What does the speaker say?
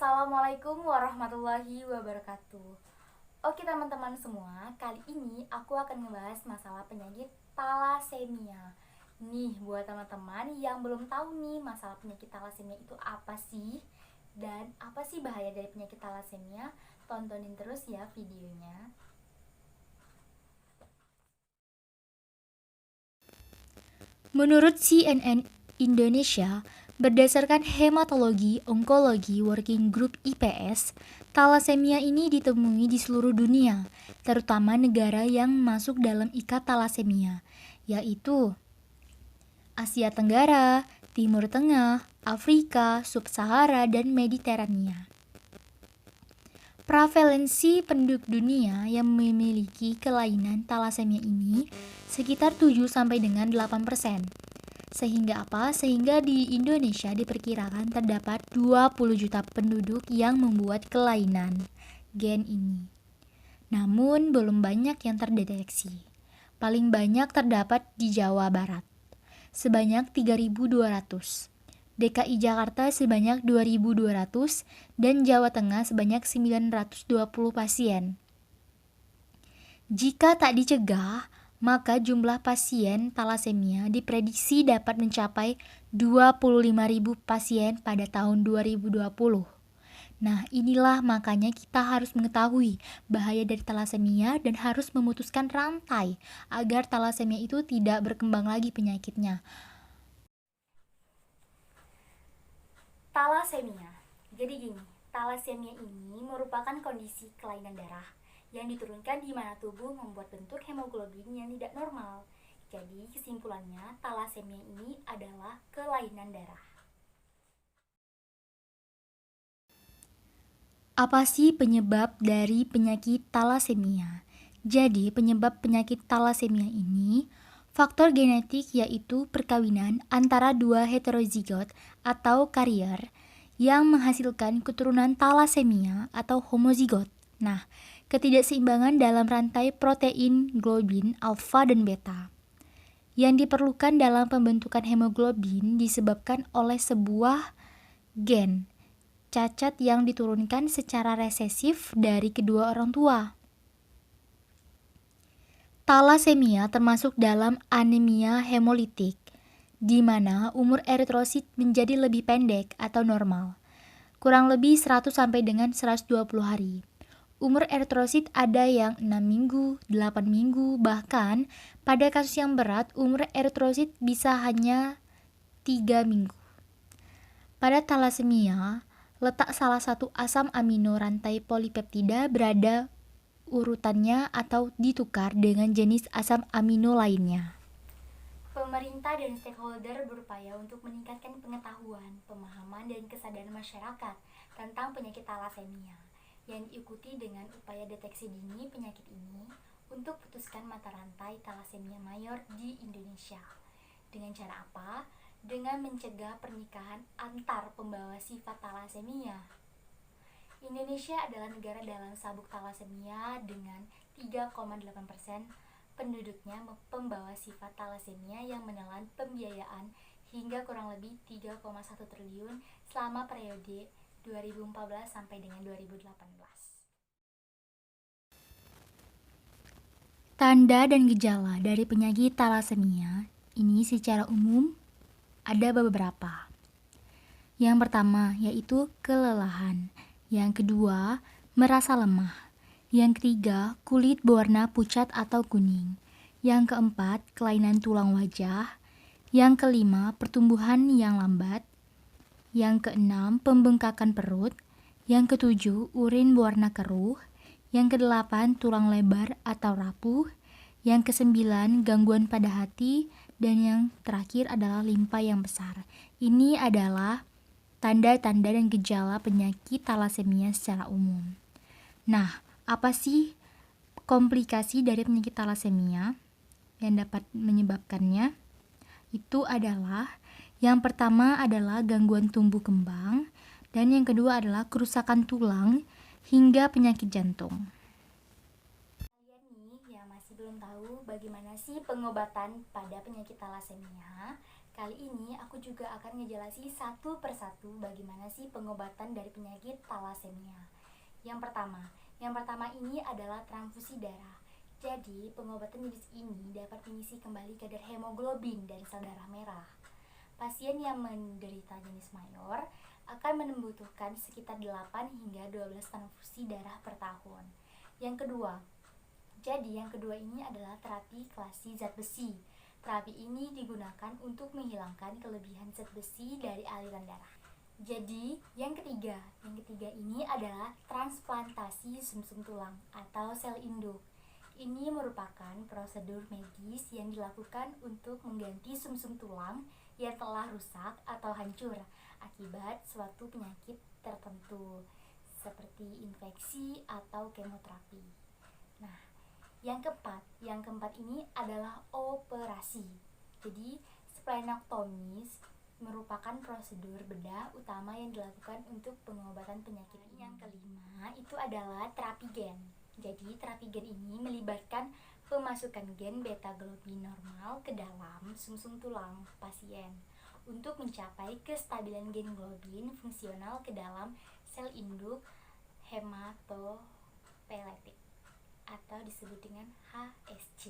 Assalamualaikum warahmatullahi wabarakatuh. Oke teman-teman semua, kali ini aku akan ngebahas masalah penyakit talasemia. Nih buat teman-teman yang belum tahu nih masalah penyakit talasemia itu apa sih dan apa sih bahaya dari penyakit talasemia, tontonin terus ya videonya. Menurut CNN Indonesia, berdasarkan Hematologi Onkologi Working Group IPS, talasemia ini ditemui di seluruh dunia, terutama negara yang masuk dalam IKAT talasemia, yaitu Asia Tenggara, Timur Tengah, Afrika, Sub-Sahara, dan Mediterania. Prevalensi penduduk dunia yang memiliki kelainan talasemia ini sekitar 7 sampai dengan 8%. Sehingga apa? Sehingga di Indonesia diperkirakan terdapat 20 juta penduduk yang membuat kelainan gen ini. Namun belum banyak yang terdeteksi. Paling banyak terdapat di Jawa Barat, sebanyak 3.200. DKI Jakarta sebanyak 2.200 dan Jawa Tengah sebanyak 920 pasien. Jika tak dicegah, maka jumlah pasien talasemia diprediksi dapat mencapai 25.000 pasien pada tahun 2020. Nah, inilah makanya kita harus mengetahui bahaya dari talasemia dan harus memutuskan rantai agar talasemia itu tidak berkembang lagi penyakitnya. Talasemia. Jadi gini, talasemia ini merupakan kondisi kelainan darah yang diturunkan di mana tubuh membuat bentuk hemoglobin yang tidak normal. Jadi kesimpulannya, talasemia ini adalah kelainan darah. Apa sih penyebab dari penyakit talasemia? Jadi, penyebab penyakit talasemia ini faktor genetik, yaitu perkawinan antara dua heterozigot atau karier yang menghasilkan keturunan talasemia atau homozigot. Nah, ketidakseimbangan dalam rantai protein globin alfa dan beta yang diperlukan dalam pembentukan hemoglobin disebabkan oleh sebuah gen cacat yang diturunkan secara resesif dari kedua orang tua. Talasemia termasuk dalam anemia hemolitik, di mana umur eritrosit menjadi lebih pendek atau normal, kurang lebih 100 sampai dengan 120 hari. Umur eritrosit ada yang 6 minggu, 8 minggu, bahkan pada kasus yang berat umur eritrosit bisa hanya 3 minggu. Pada talasemia, letak salah satu asam amino rantai polipeptida berada urutannya atau ditukar dengan jenis asam amino lainnya. Pemerintah dan stakeholder berupaya untuk meningkatkan pengetahuan, pemahaman, dan kesadaran masyarakat tentang penyakit talasemia yang diikuti dengan upaya deteksi dini penyakit ini untuk putuskan mata rantai talasemia mayor di Indonesia. Dengan cara apa? Dengan mencegah pernikahan antar pembawa sifat talasemia. Indonesia adalah negara dalam sabuk talasemia dengan 3,8% penduduknya pembawa sifat talasemia yang menelan pembiayaan hingga kurang lebih 3,1 triliun selama periode 2014 sampai dengan 2018. Tanda dan gejala dari penyakit talasemia ini secara umum ada beberapa. Yang pertama yaitu kelelahan. Yang kedua, merasa lemah. Yang ketiga, kulit berwarna pucat atau kuning. Yang keempat, kelainan tulang wajah. Yang kelima, pertumbuhan yang lambat. Yang keenam, pembengkakan perut. Yang ketujuh, urin berwarna keruh. Yang kedelapan, tulang lebar atau rapuh. Yang kesembilan, gangguan pada hati. Dan yang terakhir adalah limpa yang besar. Ini adalah tanda-tanda dan gejala penyakit talasemia secara umum. Nah, apa sih komplikasi dari penyakit talasemia yang dapat menyebabkannya? Itu adalah yang pertama adalah gangguan tumbuh kembang, dan yang kedua adalah kerusakan tulang hingga penyakit jantung. Kalian nih yang masih belum tahu bagaimana sih pengobatan pada penyakit talasemia, Kali ini aku juga akan ngejelasin satu persatu bagaimana sih pengobatan dari penyakit talasemia. Yang pertama ini adalah transfusi darah. Jadi, pengobatan jenis ini dapat mengisi kembali kadar hemoglobin dan sel darah merah. Pasien yang menderita jenis mayor akan membutuhkan sekitar 8 hingga 12 transfusi darah per tahun. Yang kedua ini adalah terapi kelasi zat besi. Terapi ini digunakan untuk menghilangkan kelebihan zat besi dari aliran darah. Jadi, yang ketiga ini adalah transplantasi sumsum tulang atau sel induk. Ini merupakan prosedur medis yang dilakukan untuk mengganti sumsum tulang yang telah rusak atau hancur akibat suatu penyakit tertentu seperti infeksi atau kemoterapi. Nah, yang keempat ini adalah operasi. Jadi, splenektomi merupakan prosedur bedah utama yang dilakukan untuk pengobatan penyakit. Yang kelima itu adalah terapi gen. Jadi, terapi gen ini melibatkan pemasukan gen beta globin normal ke dalam sumsum tulang pasien untuk mencapai kestabilan gen globin fungsional ke dalam sel induk hematopoietik atau disebut dengan HSC.